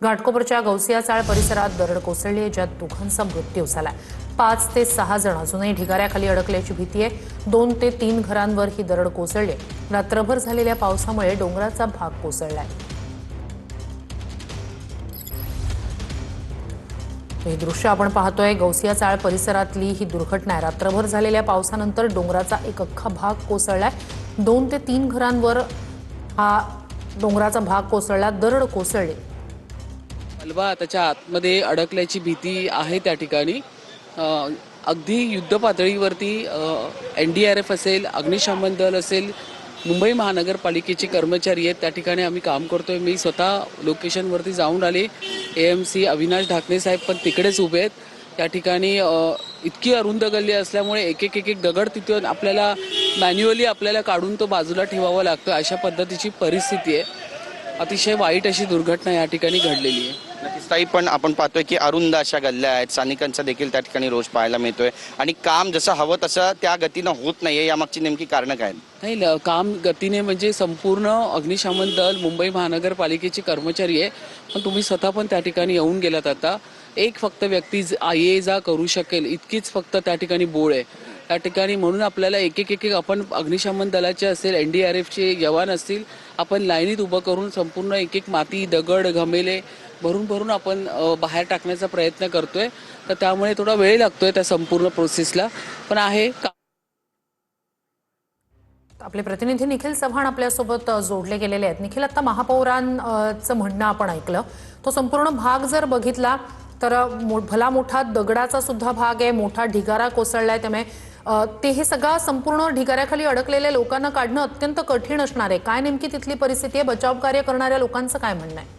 घाटकोपरच्या गौसिया चाळ परिसरात दरड कोसळली, ज्यात दोघांचा मृत्यू झाला। 5 ते 6 जण अजूनही ढिगाऱ्याखाली अडकल्याची भीती आहे। 2 ते 3 घरांवर ही दरड कोसळली। रात्रभर झालेल्या पावसामुळे डोंगराचा भाग कोसळलाय। हे दृश्य आपण पाहतोय, गौसिया चाळ परिसरातली ही दुर्घटना आहे। रात्रभर झालेल्या पावसानंतर डोंगराचा एक अख्खा भाग कोसळलाय। 2 ते 3 घरांवर हा डोंगराचा भाग कोसळला, दरड कोसळली। मलबा त्याच्या आतमध्ये अडकल्याची भीती आहे त्या ठिकाणी। अगदी युद्ध पातळीवरती NDRF असेल, अग्निशमन दल असेल, मुंबई महानगरपालिकेचे कर्मचारी आहेत, त्या ठिकाणी आम्ही काम करतोय। मी स्वतः लोकेशनवरती जाऊन आले। AMC अविनाश ढाकणे साहेब पण तिकडेच उभे आहेत। त्या ठिकाणी इतकी अरुंद गल्ली असल्यामुळे एक एक दगड तिथून आपल्याला मॅन्युअली आपल्याला काढून तो बाजूला ठेवावा लागतो, अशा पद्धतीची परिस्थिती आहे। अतिशय वाईट अशी दुर्घटना या ठिकाणी घडलेली आहे। ताई, पण आपण पाहतोय की अरुंद अशा गल्ल्या आहेत, स्थानिकांचा देखील त्या ठिकाणी रोज पाहायला मिळतोय आणि काम जसं हवं तसं त्या गतीनं होत नाहीये। यामागची नेमकी कारणं काय आहेत? नाही, काम गतीने म्हणजे संपूर्ण अग्निशमन दल, मुंबई महानगरपालिकेचे कर्मचारी आहे, पण तुम्ही स्वतः पण त्या ठिकाणी येऊन गेलात। आता एक फक्त व्यक्ती ये जा करू शकेल इतकीच फक्त त्या ठिकाणी बोळ आहे त्या ठिकाणी। म्हणून आपल्याला एक आपण अग्निशमन दलाचे असेल, NDRFचे जवान असतील, आपण लाईनीत उभं करून संपूर्ण एक माती, दगड, घमेले भरून आपण बाहेर टाकण्याचा प्रयत्न करतोय। तर त्यामुळे थोडा वेळ लागतोय त्या संपूर्ण प्रोसेसला, पण आहे। आपले प्रतिनिधी निखिल चव्हाण आपल्यासोबत जोडले गेलेले आहेत। निखिल, आता महापौरांचं म्हणणं आपण ऐकलं, तो संपूर्ण भाग जर बघितला तर भला मोठा दगडाचा सुद्धा भाग आहे, मोठा ढिगारा कोसळलाय। त्यामुळे ते हे सगळं संपूर्ण ढिगाऱ्याखाली अडकलेल्या लोकांना काढणं अत्यंत कठीण असणार आहे। काय नेमकी तिथली परिस्थिती आहे? बचाव कार्य करणाऱ्या लोकांचं काय म्हणणं आहे?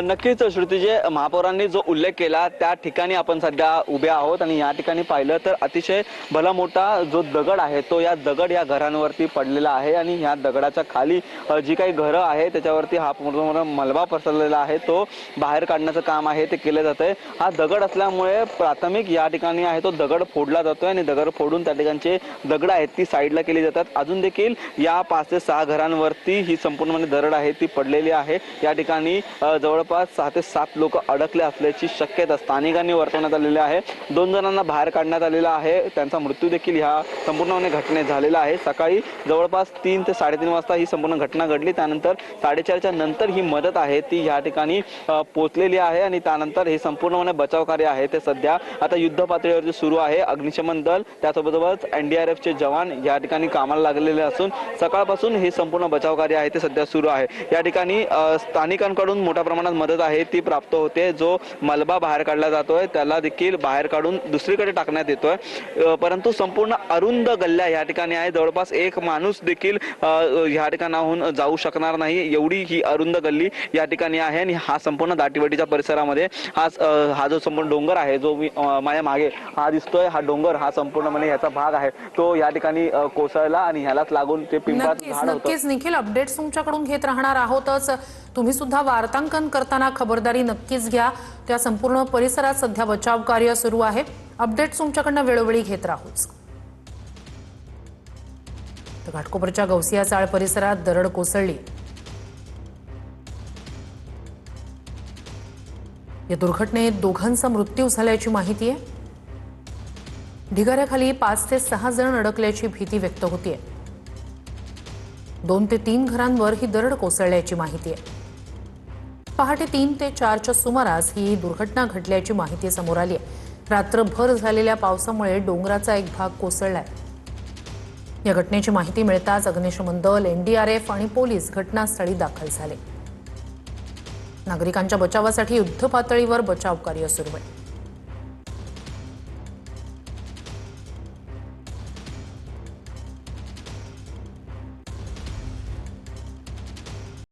नक्कीच श्रुतीजे, महापौरांनी जो उल्लेख केला त्या ठिकाणी आपण सध्या उभे आहोत आणि या ठिकाणी पाहिलं तर अतिशय भला मोठा जो दगड आहे तो या घरांवरती पडलेला आहे आणि या दगडाच्या खाली जी काही घरं आहे त्याच्यावरती हा पूर्ण मलबा पसरलेला आहे, तो बाहेर काढण्याचं काम आहे ते केलं जातंय। हा दगड असल्यामुळे प्राथमिक या ठिकाणी आहे तो दगड फोडला जातोय आणि दगड फोडून त्या ठिकाणचे दगड आहेत ती साईडला केली जातात। अजून देखील या 5 ते 6 घरांवरती ही संपूर्णपणे दरड आहे ती पडलेली आहे। या ठिकाणी जवळपास 6 ते 7 लोक अडकले असल्याची शक्यता स्थानिकांनी वर्तवण्यात आलेली आहे। 2 जणांना बाहेर काढण्यात आलेला आहे, त्यांचा मृत्यू देखील ह्या संपूर्णपणे घटनेत झालेला आहे। सकाळी जवळपास 3 ते 3:30 वाजता ही संपूर्ण घटना घडली। त्यानंतर 4:30च्या नंतर ही मदत आहे ती या ठिकाणी पोहोचलेली आहे आणि त्यानंतर हे संपूर्णपणे बचाव कार्य आहे ते सध्या आता युद्ध पातळीवरती सुरू आहे। अग्निशमन दल त्यासोबतच NDRFचे जवान या ठिकाणी कामाला लागलेले असून सकाळपासून हे संपूर्ण बचाव कार्य आहे ते सध्या सुरू आहे। या ठिकाणी स्थानिकांकडून मोठ्या प्रमाणात मदत आहे ती प्राप्त होते। जो मलबा बाहेर काढला जातोय त्याला देखील बाहेर काढून दुसरीकडे टाकण्यात येतोय, परंतु संपूर्ण अरुंद गल्ल्या या ठिकाणी आहे। जवळपास एक माणूस देखील या ठिकाणाहून जाऊ शकणार नाही एवढी ही अरुंद गल्ली या ठिकाणी आहे आणि हा संपूर्ण दाटीवाटीच्या परिसरामध्ये हा जो संपूर्ण डोंगर आहे जो माझ्या मागे हा दिसतोय, हा डोंगर हा संपूर्णपणे याचा भाग आहे तो या ठिकाणी कोसळला आणि ह्यालाच लागून ते पिंपळाचं झाड होतं। नक्कीच निखिल, अपडेट्स तुमच्याकडून घेत राहणार आहोतच। तुम्ही सुद्धा वार्तांकन करताना खबरदारी नक्कीच घ्या। त्या संपूर्ण परिसरात सध्या बचाव कार्य सुरू आहे। अपडेट्स तुमच्याकडनं वेळोवेळी घेत राहूच। तर घाटकोपरच्या गौसिया चाळ परिसरात दरड कोसळली। या दुर्घटनेत दोघांचा मृत्यू झाल्याची माहिती आहे। ढिगाऱ्याखाली 5 ते 6 जण अडकल्याची भीती व्यक्त होतीये। 2 ते 3 घरांवर ही दरड कोसळल्याची माहिती आहे। पहाटे 3 ते 4च्या सुमारास ही दुर्घटना घडल्याची माहिती समोर आली आहे। रात्रभर झालेल्या पावसामुळे डोंगराचा एक भाग कोसळलाय। या घटनेची माहिती मिळताच अग्निशमन दल, NDRF आणि पोलीस घटनास्थळी दाखल झाले। नागरिकांच्या बचावासाठी युद्ध पातळीवर बचाव कार्य सुरू आहे।